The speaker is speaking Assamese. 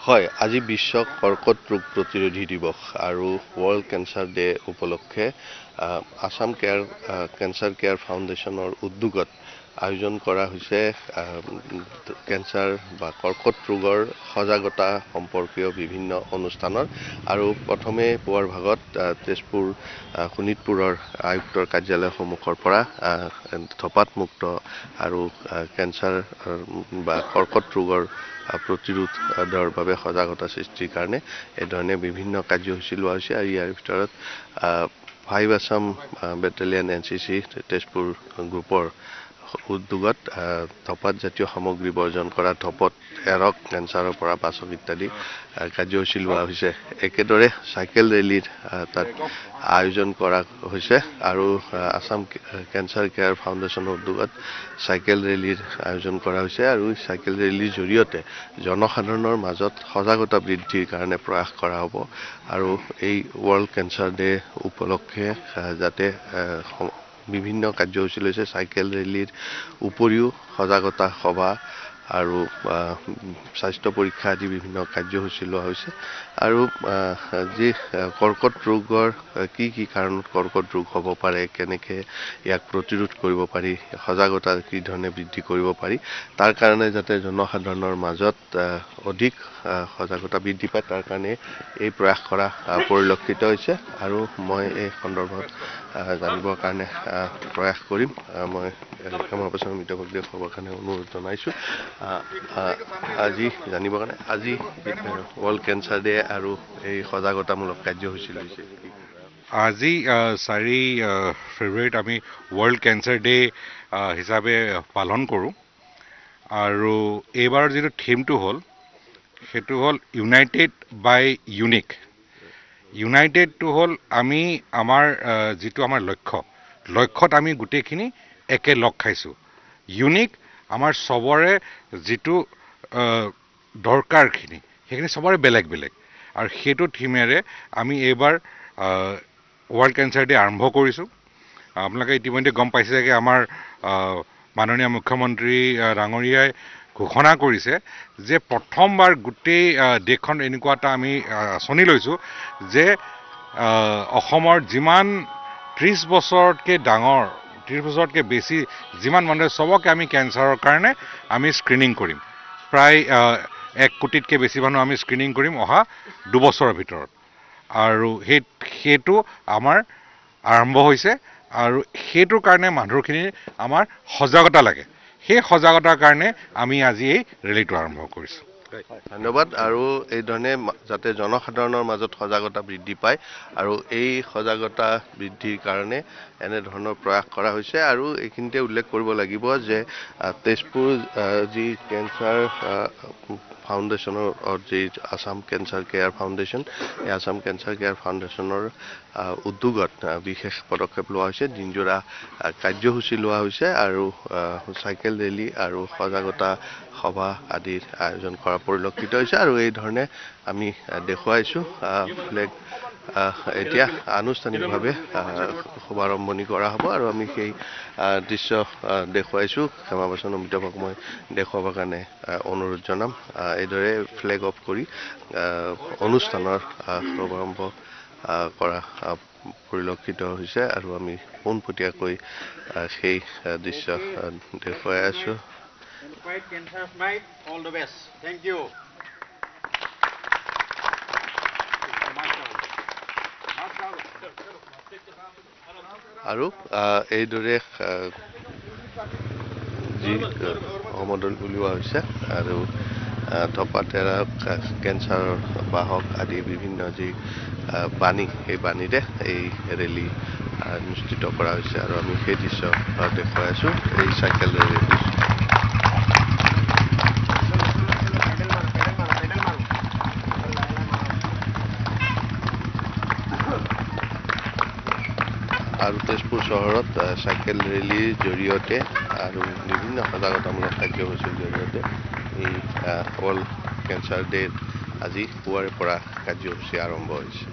হয়, আজি বিশ্ব কৰ্কট ৰোগ প্ৰতিৰোধী দিৱস আৰু ৱৰ্ল্ড কেঞ্চাৰ ডে উপলক্ষে আসাম কেঞ্চাৰ কেয়াৰ ফাউণ্ডেশ্যনৰ উদ্যোগত আয়োজন কৰা হৈছে কেঞ্চাৰ বা কৰ্কট ৰোগৰ সজাগতা সম্পৰ্কীয় বিভিন্ন অনুষ্ঠানৰ আৰু প্ৰথমে পুৱাৰ ভাগত তেজপুৰ শোণিতপুৰৰ আয়ুক্তৰ কাৰ্যালয় সন্মুখৰ পৰা ধপাত মুক্ত আৰু কেঞ্চাৰ বা কৰ্কট ৰোগৰ প্ৰতিৰোধৰ বাবে সজাগতা সৃষ্টিৰ কাৰণে এই ধৰণে বিভিন্ন কাৰ্যসূচী লোৱা হৈছে আৰু ইয়াৰ ভিতৰত 5 আছাম বেটেলিয়ন NCC তেজপুৰ গ্ৰুপৰ উদ্যোগত ধপাত জাতীয় সামগ্ৰী বৰ্জন কৰা ধপত এৰক কেঞ্চাৰৰ পৰা বাচক ইত্যাদি কাৰ্যসূচী লোৱা হৈছে একেদৰে চাইকেল ৰেলীৰ তাত আয়োজন কৰা হৈছে আৰু আসাম কেঞ্চাৰ কেয়াৰ ফাউণ্ডেশ্যনৰ উদ্যোগত চাইকেল ৰেলীৰ আয়োজন কৰা হৈছে আৰু চাইকেল ৰেলীৰ জৰিয়তে জনসাধাৰণৰ মাজত সজাগতা বৃদ্ধিৰ কাৰণে প্ৰয়াস কৰা হ'ব আৰু এই ৱৰ্ল্ড কেঞ্চাৰ ডে উপলক্ষে যাতে বিভিন্ন কাৰ্যসূচী লৈছে চাইকেল ৰেলীৰ উপৰিও সজাগতা সভা আৰু স্বাস্থ্য পৰীক্ষা আদি বিভিন্ন কাৰ্যসূচী লোৱা হৈছে আৰু যি কৰ্কট ৰোগৰ কি কাৰণত কৰ্কট ৰোগ হ'ব পাৰে কেনেকৈ ইয়াক প্ৰতিৰোধ কৰিব পাৰি সজাগতা কি ধৰণে বৃদ্ধি কৰিব পাৰি তাৰ কাৰণে যাতে জনসাধাৰণৰ মাজত অধিক সজাগতা বৃদ্ধি পায় তাৰ কাৰণে এই প্ৰয়াস কৰা পৰিলক্ষিত হৈছে আৰু মই এই সন্দৰ্ভত জানিবৰ কাৰণে প্ৰয়াস কৰিম মই ক্ষমাপ্ৰাৰ্থনা মিত্ৰভাগ দেখুৱাবৰ কাৰণে অনুৰোধ জনাইছোঁ আজি জানিবৰ কাৰণে আজি ৱৰ্ল্ড কেঞ্চাৰ ডে আৰু এই সজাগতামূলক কাৰ্যসূচী লৈছে আজি 4 ফেব্ৰুৱাৰীত আমি ৱৰ্ল্ড কেঞ্চাৰ ডে হিচাপে পালন কৰোঁ আৰু এইবাৰৰ যিটো থিমটো হ'ল সেইটো হ'ল ইউনাইটেড বাই ইউনিক ইউনাইটেডটো হ'ল আমি আমাৰ যিটো আমাৰ লক্ষ্যত আমি গোটেইখিনি একে লগ খাইছোঁ ইউনিক আমাৰ চবৰে যিটো দৰকাৰখিনি সেইখিনি চবৰে বেলেগ আৰু সেইটো থিমেৰে আমি এইবাৰ ৱৰ্ল্ড কেঞ্চাৰ ডে আৰম্ভ কৰিছোঁ আপোনালোকে ইতিমধ্যে গম পাইছে যে আমাৰ মাননীয় মুখ্যমন্ত্ৰী ডাঙৰীয়াই ঘোষণা কৰিছে যে প্ৰথমবাৰ গোটেই দেশখন এনেকুৱা এটা আমি আঁচনি লৈছোঁ যে অসমৰ যিমান 30 বছৰতকৈ ডাঙৰ 30 বছৰতকৈ বেছি যিমান মানুহ চবকে আমি কেঞ্চাৰৰ কাৰণে আমি স্ক্ৰিনিং কৰিম প্ৰায় 1 কোটিতকৈ বেছি মানুহ আমি স্ক্ৰিনিং কৰিম অহা 2 বছৰৰ ভিতৰত আৰু সেইটো আমাৰ আৰম্ভ হৈছে আৰু সেইটোৰ কাৰণে মানুহখিনিৰ আমাৰ সজাগতা লাগে সেই সজাগতাৰ কাৰণে আমি আজি এই ৰেলীটো আৰম্ভ কৰিছোঁ ধন্যবাদ আৰু এই ধৰণে যাতে জনসাধাৰণৰ মাজত সজাগতা বৃদ্ধি পায় আৰু এই সজাগতা বৃদ্ধিৰ কাৰণে এনে ধৰণৰ প্ৰয়াস কৰা হৈছে আৰু এইখিনিতে উল্লেখ কৰিব লাগিব যে তেজপুৰ যি কেঞ্চাৰ ফাউণ্ডেশ্যনৰ যি আসাম কেঞ্চাৰ কেয়াৰ ফাউণ্ডেশ্যন এই আসাম কেঞ্চাৰ কেয়াৰ ফাউণ্ডেশ্যনৰ উদ্যোগত বিশেষ পদক্ষেপ লোৱা হৈছে দিনজোৰা কাৰ্যসূচী লোৱা হৈছে আৰু চাইকেল ৰেলী আৰু সজাগতা সভা আদিৰ আয়োজন কৰা পৰিলক্ষিত হৈছে আৰু এই ধৰণে আমি দেখুৱাইছোঁ ফ্লেগ এতিয়া আনুষ্ঠানিকভাৱে শুভাৰম্ভণি কৰা হ'ব আৰু আমি সেই দৃশ্য দেখুৱাইছোঁ ক্ষমাপ্ৰাৰ্থনা মিত্ৰভাগ মই দেখুৱাবৰ কাৰণে অনুৰোধ জনাম এইদৰে ফ্লেগ অফ কৰি অনুষ্ঠানৰ শুভাৰম্ভ কৰা পৰিলক্ষিত হৈছে আৰু আমি পোনপটীয়াকৈ সেই দৃশ্য দেখুৱাই আছোঁ Fight cancer night. All the best. Thank you. আৰু এইদৰে যি সমদল উলিওৱা হৈছে আৰু ধপাতেৰা কেঞ্চাৰৰ বাহক আদি বিভিন্ন যি বাণী সেই বাণীৰে এই ৰেলী অনুষ্ঠিত কৰা হৈছে আৰু আমি সেই দৃশ্য দেখুৱাই আছোঁ এই চাইকেল ৰেলীৰ দৃশ্য আৰু তেজপুৰ চহৰত চাইকেল ৰেলীৰ জৰিয়তে আৰু বিভিন্ন সজাগতামূলক কাৰ্যসূচীৰ জৰিয়তে এই ৱৰ্ল্ড কেঞ্চাৰ ডে আজি পুৱাৰে পৰা কাৰ্যসূচী আৰম্ভ হৈছে